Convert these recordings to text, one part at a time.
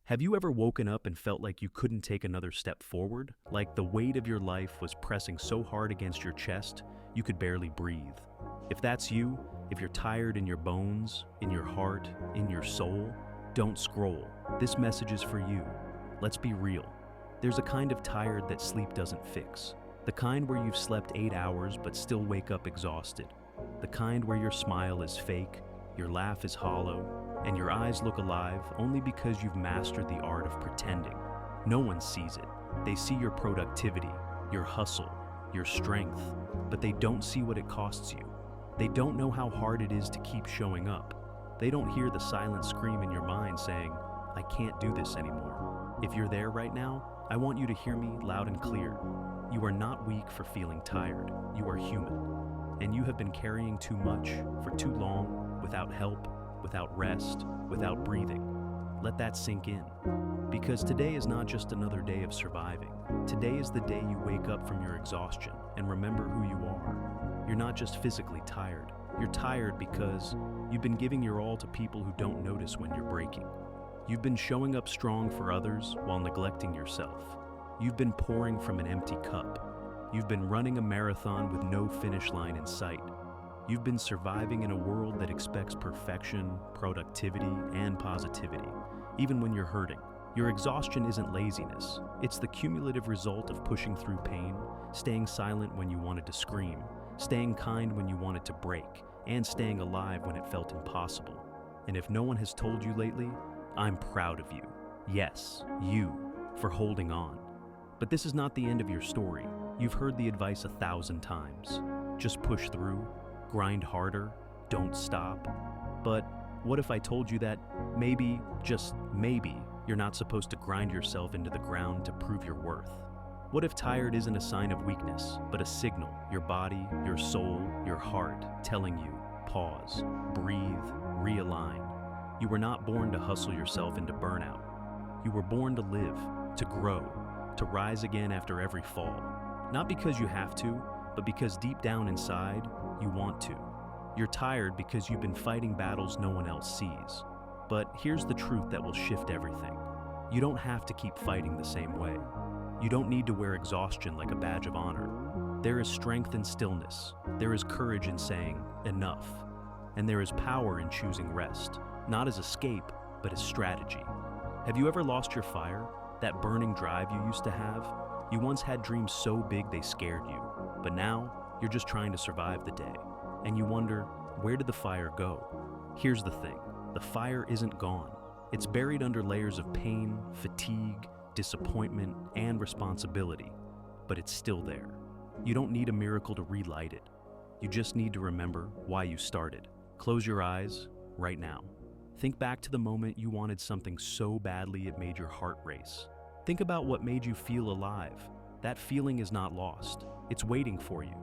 Have you ever woken up and felt like you couldn't take another step forward? Like the weight of your life was pressing so hard against your chest, you could barely breathe. If that's you, if you're tired in your bones, in your heart, in your soul, don't scroll. This message is for you. Let's be real. There's a kind of tired that sleep doesn't fix. The kind where you've slept 8 hours but still wake up exhausted. The kind where your smile is fake, your laugh is hollow, and your eyes look alive only because you've mastered the art of pretending. No one sees it. They see your productivity, your hustle, your strength, but they don't see what it costs you. They don't know how hard it is to keep showing up. They don't hear the silent scream in your mind saying, "I can't do this anymore." If you're there right now, I want you to hear me loud and clear. You are not weak for feeling tired. You are human. And you have been carrying too much for too long, without help, without rest, without breathing. Let that sink in. Because today is not just another day of surviving. Today is the day you wake up from your exhaustion and remember who you are. You're not just physically tired. You're tired because you've been giving your all to people who don't notice when you're breaking. You've been showing up strong for others while neglecting yourself. You've been pouring from an empty cup. You've been running a marathon with no finish line in sight. You've been surviving in a world that expects perfection, productivity, and positivity, even when you're hurting. Your exhaustion isn't laziness. It's the cumulative result of pushing through pain, staying silent when you wanted to scream, staying kind when you wanted to break, and staying alive when it felt impossible. And if no one has told you lately, I'm proud of you. Yes, you, for holding on. But this is not the end of your story. You've heard the advice 1,000 times. Just push through. Grind harder, don't stop. But what if I told you that maybe, just maybe, you're not supposed to grind yourself into the ground to prove your worth? What if tired isn't a sign of weakness, but a signal, your body, your soul, your heart, telling you, pause, breathe, realign. You were not born to hustle yourself into burnout. You were born to live, to grow, to rise again after every fall. Not because you have to, but because deep down inside, you want to. You're tired because you've been fighting battles no one else sees. But here's the truth that will shift everything. You don't have to keep fighting the same way. You don't need to wear exhaustion like a badge of honor. There is strength in stillness. There is courage in saying, enough. And there is power in choosing rest, not as escape, but as strategy. Have you ever lost your fire? That burning drive you used to have? You once had dreams so big they scared you, but now, you're just trying to survive the day, and you wonder, where did the fire go? Here's the thing, the fire isn't gone. It's buried under layers of pain, fatigue, disappointment, and responsibility, but it's still there. You don't need a miracle to relight it. You just need to remember why you started. Close your eyes right now. Think back to the moment you wanted something so badly it made your heart race. Think about what made you feel alive. That feeling is not lost. It's waiting for you.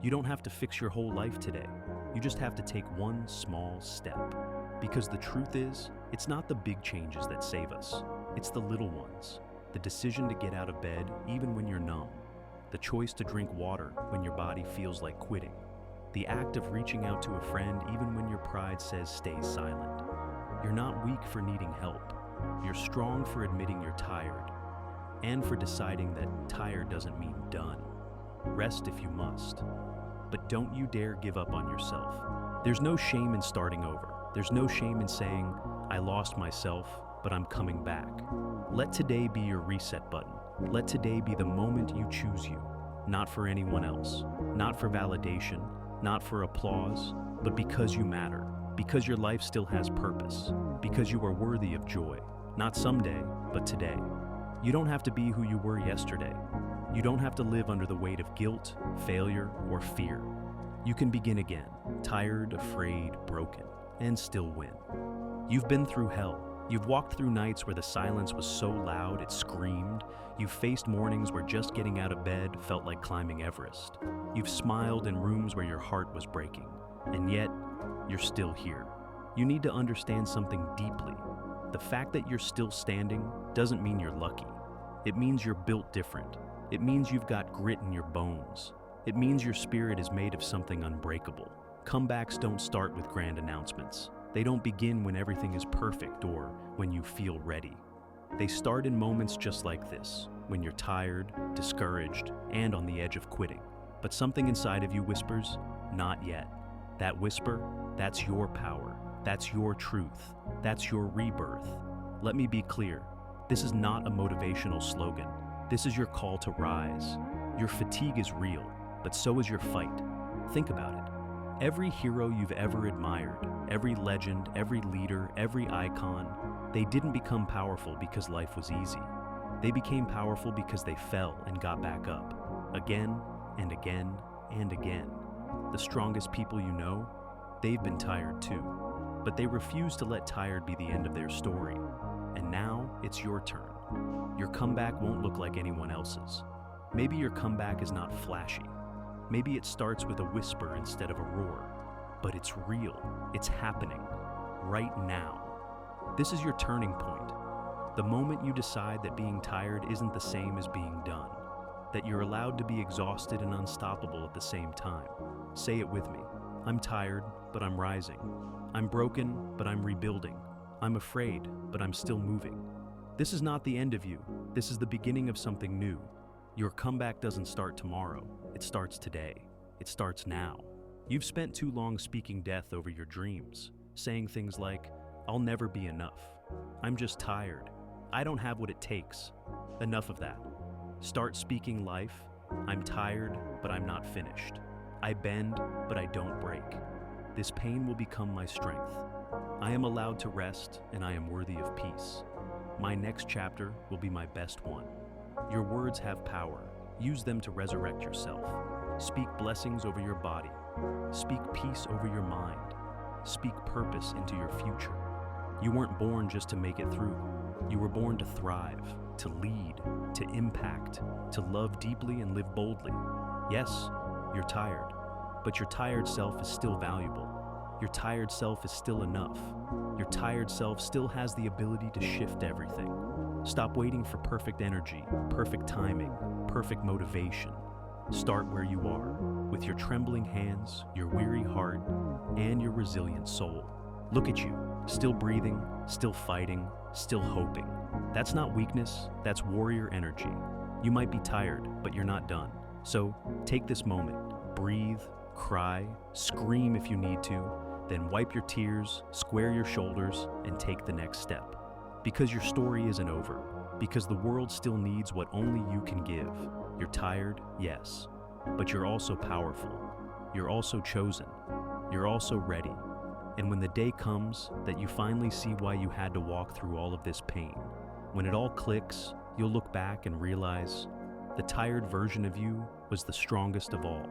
You don't have to fix your whole life today. You just have to take one small step. Because the truth is, it's not the big changes that save us. It's the little ones. The decision to get out of bed even when you're numb. The choice to drink water when your body feels like quitting. The act of reaching out to a friend even when your pride says stay silent. You're not weak for needing help. You're strong for admitting you're tired. And for deciding that tired doesn't mean done. Rest if you must. But don't you dare give up on yourself. There's no shame in starting over. There's no shame in saying, I lost myself, but I'm coming back. Let today be your reset button. Let today be the moment you choose you. Not for anyone else. Not for validation. Not for applause. But because you matter. Because your life still has purpose. Because you are worthy of joy. Not someday, but today. You don't have to be who you were yesterday. You don't have to live under the weight of guilt, failure, or fear. You can begin again, tired, afraid, broken, and still win. You've been through hell. You've walked through nights where the silence was so loud it screamed. You've faced mornings where just getting out of bed felt like climbing Everest. You've smiled in rooms where your heart was breaking. And yet, you're still here. You need to understand something deeply. The fact that you're still standing doesn't mean you're lucky. It means you're built different. It means you've got grit in your bones. It means your spirit is made of something unbreakable. Comebacks don't start with grand announcements. They don't begin when everything is perfect or when you feel ready. They start in moments just like this, when you're tired, discouraged, and on the edge of quitting. But something inside of you whispers, not yet. That whisper, that's your power. That's your truth. That's your rebirth. Let me be clear. This is not a motivational slogan. This is your call to rise. Your fatigue is real, but so is your fight. Think about it. Every hero you've ever admired, every legend, every leader, every icon, they didn't become powerful because life was easy. They became powerful because they fell and got back up. Again and again and again. The strongest people you know, they've been tired too. But they refuse to let tired be the end of their story. And now it's your turn. Your comeback won't look like anyone else's. Maybe your comeback is not flashy. Maybe it starts with a whisper instead of a roar. But it's real. It's happening. Right now. This is your turning point. The moment you decide that being tired isn't the same as being done. That you're allowed to be exhausted and unstoppable at the same time. Say it with me. I'm tired, but I'm rising. I'm broken, but I'm rebuilding. I'm afraid, but I'm still moving. This is not the end of you. This is the beginning of something new. Your comeback doesn't start tomorrow. It starts today. It starts now. You've spent too long speaking death over your dreams, saying things like, I'll never be enough. I'm just tired. I don't have what it takes. Enough of that. Start speaking life. I'm tired, but I'm not finished. I bend, but I don't break. This pain will become my strength. I am allowed to rest, and I am worthy of peace. My next chapter will be my best one. Your words have power. Use them to resurrect yourself. Speak blessings over your body. Speak peace over your mind. Speak purpose into your future. You weren't born just to make it through. You were born to thrive, to lead, to impact, to love deeply and live boldly. Yes, you're tired, but your tired self is still valuable. Your tired self is still enough. Your tired self still has the ability to shift everything. Stop waiting for perfect energy, perfect timing, perfect motivation. Start where you are, with your trembling hands, your weary heart, and your resilient soul. Look at you, still breathing, still fighting, still hoping. That's not weakness, that's warrior energy. You might be tired, but you're not done. So take this moment, breathe, cry, scream if you need to, then wipe your tears, square your shoulders, and take the next step. Because your story isn't over. Because the world still needs what only you can give. You're tired, yes, but you're also powerful. You're also chosen. You're also ready. And when the day comes that you finally see why you had to walk through all of this pain, when it all clicks, you'll look back and realize the tired version of you was the strongest of all.